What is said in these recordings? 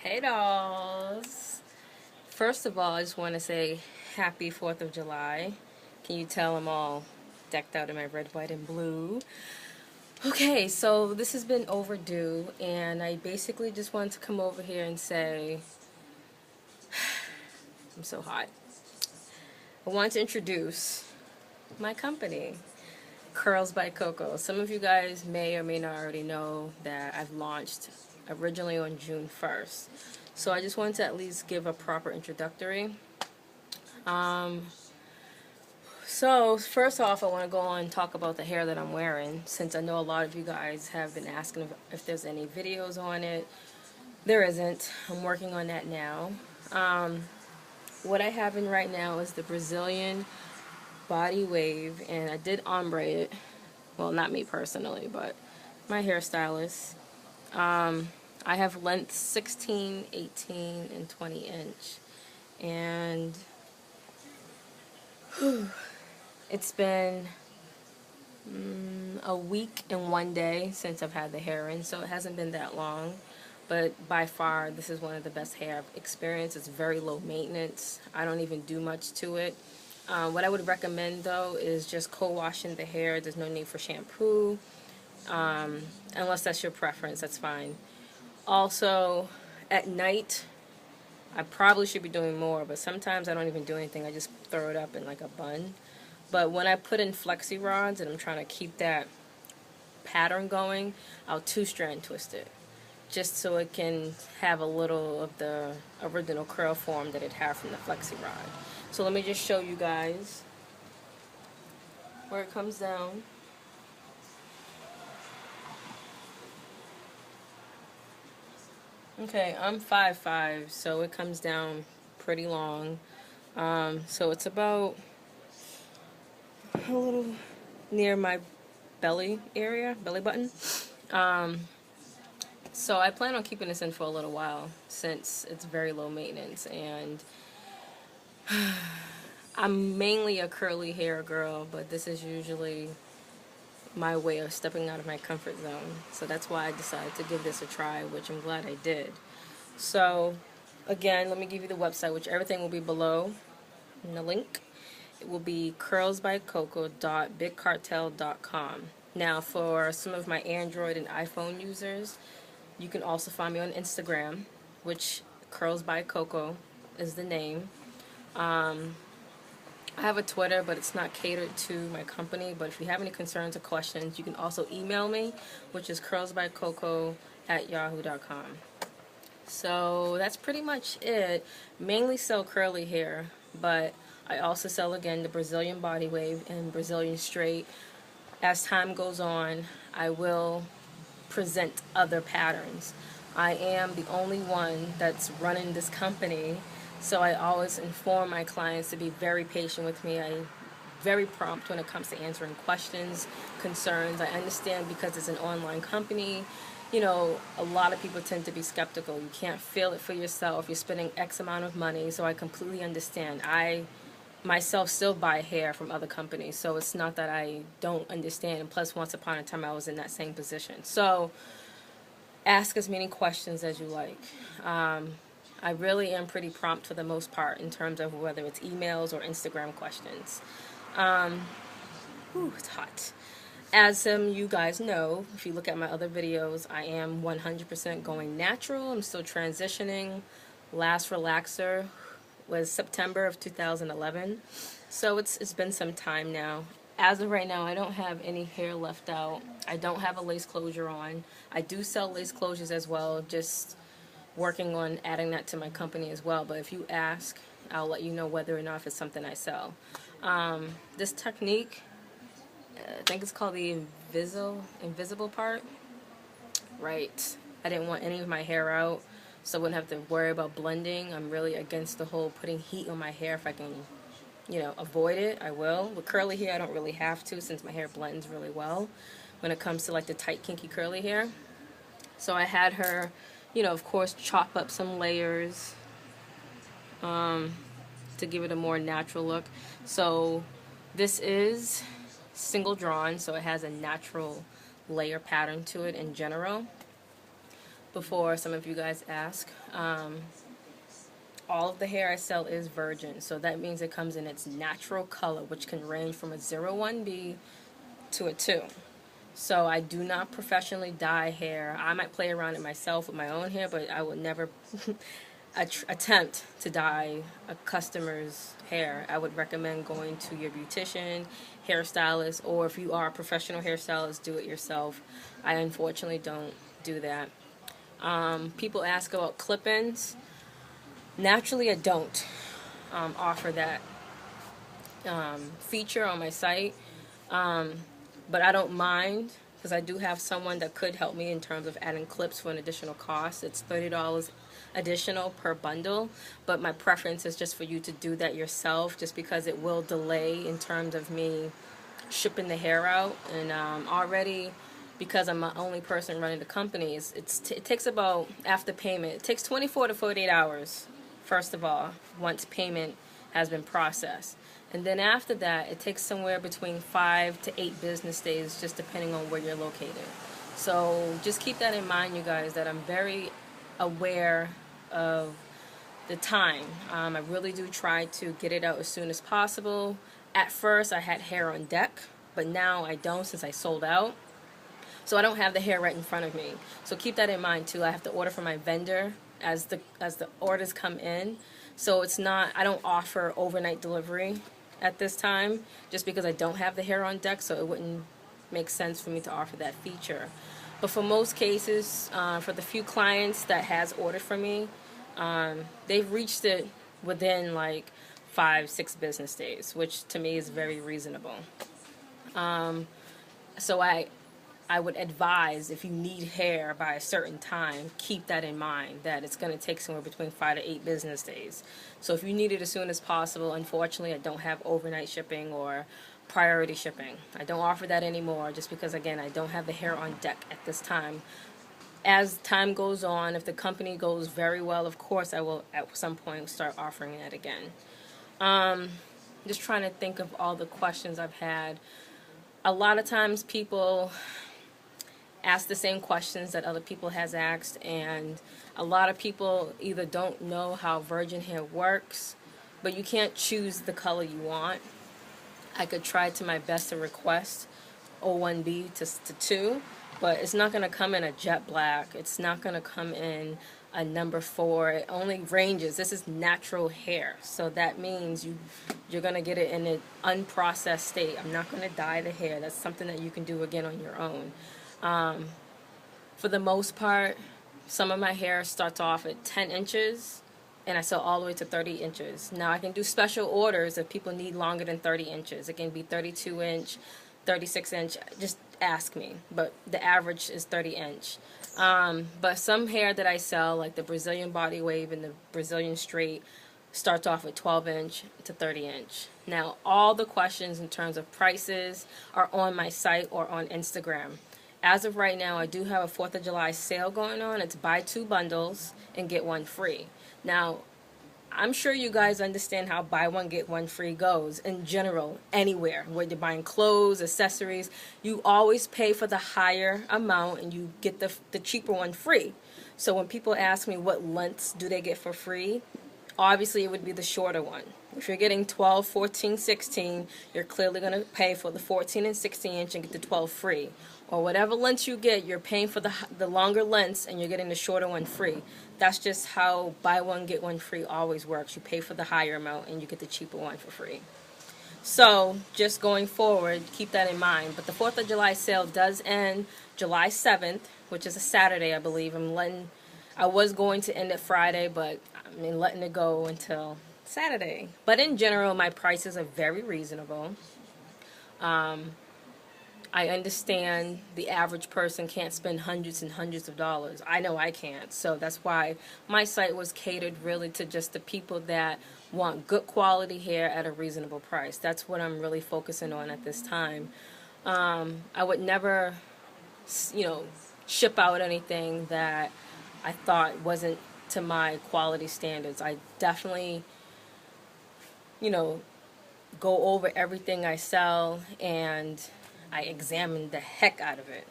Hey dolls! First of all, I just want to say happy 4th of July. Can you tell I'm all decked out in my red, white, and blue? Okay, so this has been overdue, and I basically just wanted to come over here and say, I'm so hot. I want to introduce my company, Curls by CoCo. Some of you guys may or may not already know that I've launched originally on June 1st. So I just wanted to at least give a proper introductory. So first off, I want to go on and talk about the hair that I'm wearing, since I know a lot of you guys have been asking if there's any videos on it. There isn't. I'm working on that now. What I have in right now is the Brazilian body wave, and I did ombre it. Well, not me personally, but my hairstylist. I have length 16, 18, and 20 inch. And it's been a week and 1 day since I've had the hair in, so it hasn't been that long. But by far, this is one of the best hair I've experienced. It's very low maintenance. I don't even do much to it. What I would recommend, though, is just co-washing the hair. There's no need for shampoo. Unless that's your preference, that's fine. Also, at night, I probably should be doing more, but sometimes I don't even do anything. I just throw it up in like a bun. But when I put in flexi rods and I'm trying to keep that pattern going, I'll two-strand twist it, just so it can have a little of the original curl form that it had from the flexi rod. So let me just show you guys where it comes down. Okay, I'm 5'5", so it comes down pretty long. So it's about a little near my belly area, belly button. So I plan on keeping this in for a little while, since it's very low maintenance, and I'm mainly a curly hair girl, but this is usually my way of stepping out of my comfort zone. So that's why I decided to give this a try, which I'm glad I did. So again, let me give you the website, which everything will be below in the link. It will be curlsbycoco.bigcartel.com. Now, for some of my Android and iPhone users, you can also find me on Instagram, which Curls by CoCo is the name. I have a Twitter, but it's not catered to my company. But if you have any concerns or questions, you can also email me, which is curlsbycoco@yahoo.com. So that's pretty much it. Mainly sell curly hair, but I also sell, again, the Brazilian body wave and Brazilian straight. As time goes on, I will present other patterns. I am the only one that's running this company, so I always inform my clients to be very patient with me. I'm very prompt when it comes to answering questions, concerns. I understand, because it's an online company, you know, a lot of people tend to be skeptical. You can't feel it for yourself. You're spending X amount of money, so I completely understand. I myself still buy hair from other companies, so it's not that I don't understand. And plus, once upon a time, I was in that same position. So ask as many questions as you like. I really am pretty prompt for the most part in terms of whether it's emails or Instagram questions. It's hot. As you guys know, if you look at my other videos, I am 100% going natural. I'm still transitioning. Last relaxer was September of 2011. So it's been some time now. As of right now, I don't have any hair left out. I don't have a lace closure on. I do sell lace closures as well, just working on adding that to my company as well. But if you ask, I'll let you know whether or not if it's something I sell. This technique, I think it's called the invisible part. Right. I didn't want any of my hair out, so I wouldn't have to worry about blending. I'm really against the whole putting heat on my hair. If I can, avoid it, I will. With curly hair, I don't really have to, since my hair blends really well when it comes to like the tight, kinky, curly hair. So I had her, of course, chop up some layers to give it a more natural look. So this is single drawn, so it has a natural layer pattern to it in general. before some of you guys ask. All of the hair I sell is virgin, so that means it comes in its natural color, which can range from a 01B to a 2. So I do not professionally dye hair. I might play around it myself with my own hair, but I would never attempt to dye a customer's hair. I would recommend going to your beautician, hairstylist, or if you are a professional hairstylist, do it yourself. I unfortunately don't do that. People ask about clip-ins. Naturally, I don't offer that feature on my site, but I don't mind because I do have someone that could help me in terms of adding clips for an additional cost. It's $30 additional per bundle, but my preference is just for you to do that yourself, just because it will delay in terms of me shipping the hair out. And already, because I'm the only person running the company, it takes about, after payment, it takes 24 to 48 hours, first of all, once payment has been processed. And then after that, it takes somewhere between 5 to 8 business days, just depending on where you're located. So just keep that in mind, you guys, that I'm very aware of the time. I really do try to get it out as soon as possible. At first, I had hair on deck, but now I don't, since I sold out. So I don't have the hair right in front of me. So keep that in mind too. I have to order from my vendor as the orders come in. So it's not, I don't offer overnight delivery at this time, just because I don't have the hair on deck, so it wouldn't make sense for me to offer that feature. But for most cases, for the few clients that has ordered from me, they've reached it within like 5-6 business days, which to me is very reasonable. So I would advise, if you need hair by a certain time, keep that in mind, that it's going to take somewhere between 5 to 8 business days. So if you need it as soon as possible, unfortunately I don't have overnight shipping or priority shipping. I don't offer that anymore, just because, again, I don't have the hair on deck at this time. As time goes on, if the company goes very well, of course I will at some point start offering that again. Just trying to think of all the questions I've had. A lot of times people ask the same questions that other people has asked, and a lot of people either don't know how virgin hair works, but you can't choose the color you want. I could try to my best to request 01B to 2, but it's not going to come in a jet black. It's not going to come in a number 4. It only ranges. This is natural hair, so that means you're going to get it in an unprocessed state. I'm not going to dye the hair. That's something that you can do again on your own. For the most part, some of my hair starts off at 10 inches, and I sell all the way to 30 inches. Now, I can do special orders if people need longer than 30 inches. It can be 32 inch, 36 inch, just ask me. But the average is 30 inch. But some hair that I sell, like the Brazilian body wave and the Brazilian straight, starts off at 12 inch to 30 inch. Now, all the questions in terms of prices are on my site or on Instagram. As of right now, I do have a 4th of July sale going on. It's buy 2 bundles and get 1 free. Now, I'm sure you guys understand how buy 1 get 1 free goes in general, anywhere. Whether you're buying clothes, accessories, you always pay for the higher amount and you get the cheaper one free. So when people ask me what lengths do they get for free, obviously it would be the shorter one. If you're getting 12, 14, 16, you're clearly going to pay for the 14 and 16 inch and get the 12 free. Or whatever length you get, you're paying for the longer lengths and you're getting the shorter one free. That's just how buy 1 get 1 free always works. You pay for the higher amount and you get the cheaper one for free. So just going forward, keep that in mind. But the 4th of July sale does end July 7th, which is a Saturday, I believe. I was going to end it Friday, but I'm letting it go until Saturday. But in general, my prices are very reasonable. I understand the average person can't spend hundreds and hundreds of dollars. I know I can't. So that's why my site was catered really to just the people that want good quality hair at a reasonable price. That's what I'm really focusing on at this time. I would never, ship out anything that I thought wasn't to my quality standards. I definitely, go over everything I sell, and I examine the heck out of it.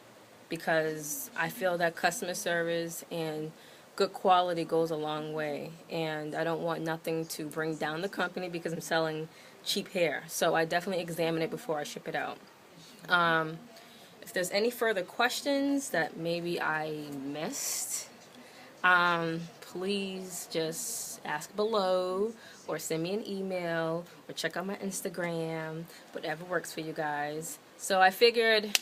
because I feel that customer service and good quality goes a long way, and I don't want nothing to bring down the company because I'm selling cheap hair. So I definitely examine it before I ship it out. If there's any further questions that maybe I missed, please just ask below or send me an email or check out my Instagram, whatever works for you guys. So I figured,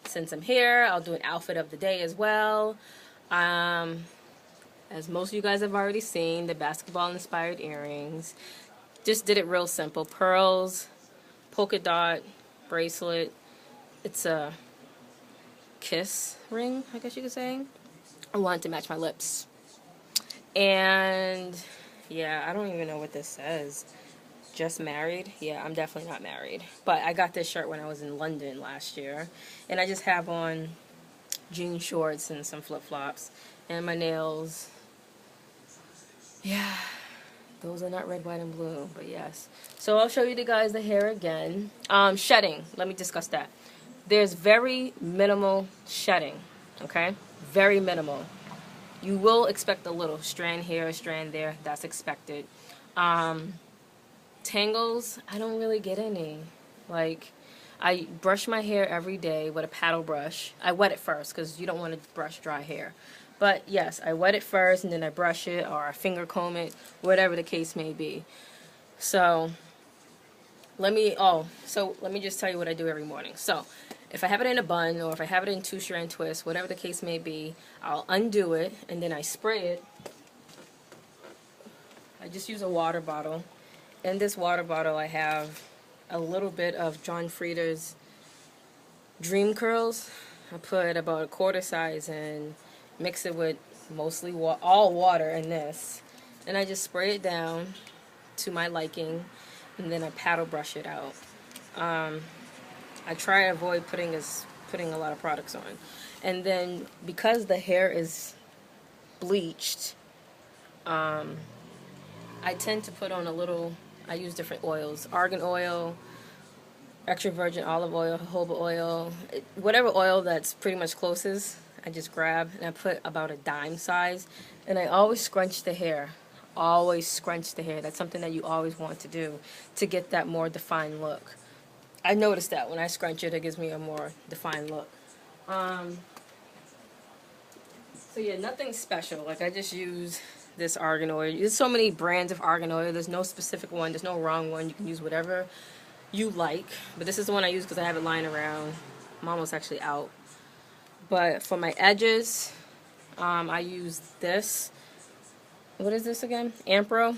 since I'm here, I'll do an outfit of the day as well. As most of you guys have already seen, the basketball inspired earrings. Just did it real simple. Pearls, polka dot bracelet. It's a kiss ring, I guess you could say. I wanted to match my lips. And yeah, I don't even know what this says. Just married? Yeah, I'm definitely not married. But I got this shirt when I was in London last year. And I just have on jean shorts and some flip-flops. And my nails. Yeah, those are not red, white, and blue, but yes. So I'll show you the guys the hair again. Shedding, let me discuss that. There's very minimal shedding, okay? Very minimal. You will expect a little strand here, a strand there. That's expected. Tangles, I don't really get any. Like, I brush my hair every day with a paddle brush. I wet it first because you don't want to brush dry hair. But yes, I wet it first and then I brush it or I finger comb it, whatever the case may be. So let me just tell you what I do every morning. So if I have it in a bun or if I have it in 2-strand twist, whatever the case may be, I'll undo it and then I spray it. I just use a water bottle. In this water bottle I have a little bit of John Frieder's Dream Curls. I put about a quarter size in, mix it with mostly all water in this, and I just spray it down to my liking, and then I paddle brush it out. I try to avoid putting a lot of products on, and then because the hair is bleached, I tend to put on a little. I use different oils: argan oil, extra virgin olive oil, jojoba oil, whatever oil that's pretty much closest. I just grab and I put about a dime size, and I always scrunch the hair. Always scrunch the hair. That's something that you always want to do to get that more defined look. I noticed that when I scrunch it, it gives me a more defined look. So yeah, nothing special. Like, I just use this argan oil. There's so many brands of argan oil. There's no specific one. There's no wrong one. You can use whatever you like. But this is the one I use because I have it lying around. I'm almost actually out. But for my edges, I use this. What is this again? Ampro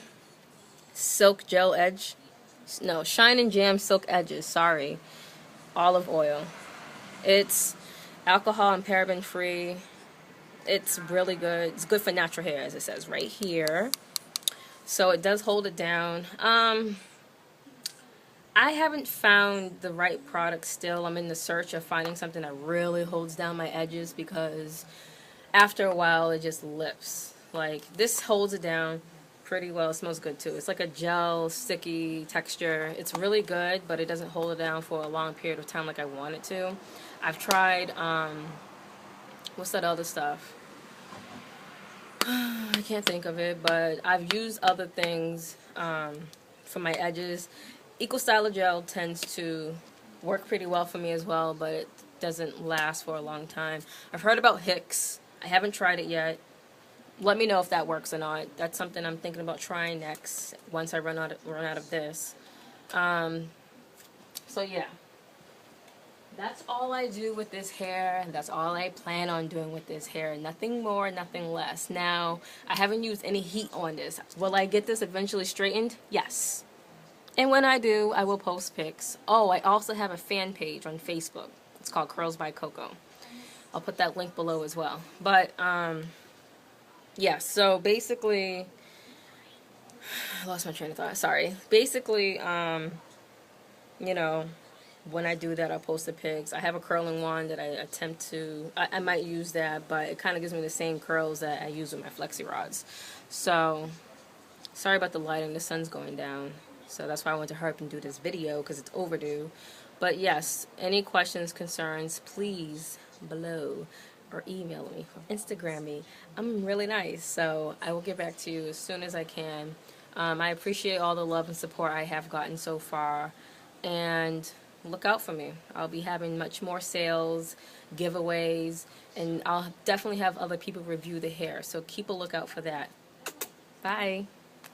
Silk Gel Edge. No, Shine and Jam Silk Edges. Sorry. Olive oil. It's alcohol and paraben free. It's really good. It's good for natural hair, as it says right here. So it does hold it down. I haven't found the right product still. I'm in the search of finding something that really holds down my edges, because after a while it just lifts. Like, this holds it down pretty well. It smells good too. It's like a gel, sticky texture. It's really good, but it doesn't hold it down for a long period of time like I want it to. I've tried, what's that other stuff? I can't think of it, but I've used other things for my edges. Eco Styler Gel tends to work pretty well for me as well, but it doesn't last for a long time. I've heard about Hicks. I haven't tried it yet. Let me know if that works or not. That's something I'm thinking about trying next once I run out of this. So yeah, that's all I do with this hair. That's all I plan on doing with this hair. Nothing more, nothing less. Now, I haven't used any heat on this. Will I get this eventually straightened? Yes. And when I do, I will post pics. Oh, I also have a fan page on Facebook. It's called Curls by CoCo. I'll put that link below as well. But, yeah, so basically, I lost my train of thought. Sorry. Basically, you know, when I do that, I'll post the pics. I have a curling wand that I attempt to, I might use that, but it kind of gives me the same curls that I use with my flexi rods. So, sorry about the lighting. The sun's going down. So that's why I want to hurry up and do this video, because it's overdue. But yes, any questions, concerns, please below or email me or Instagram me. I'm really nice, so I will get back to you as soon as I can. I appreciate all the love and support I have gotten so far, and look out for me. I'll be having much more sales, giveaways, and I'll definitely have other people review the hair, so keep a lookout for that. Bye.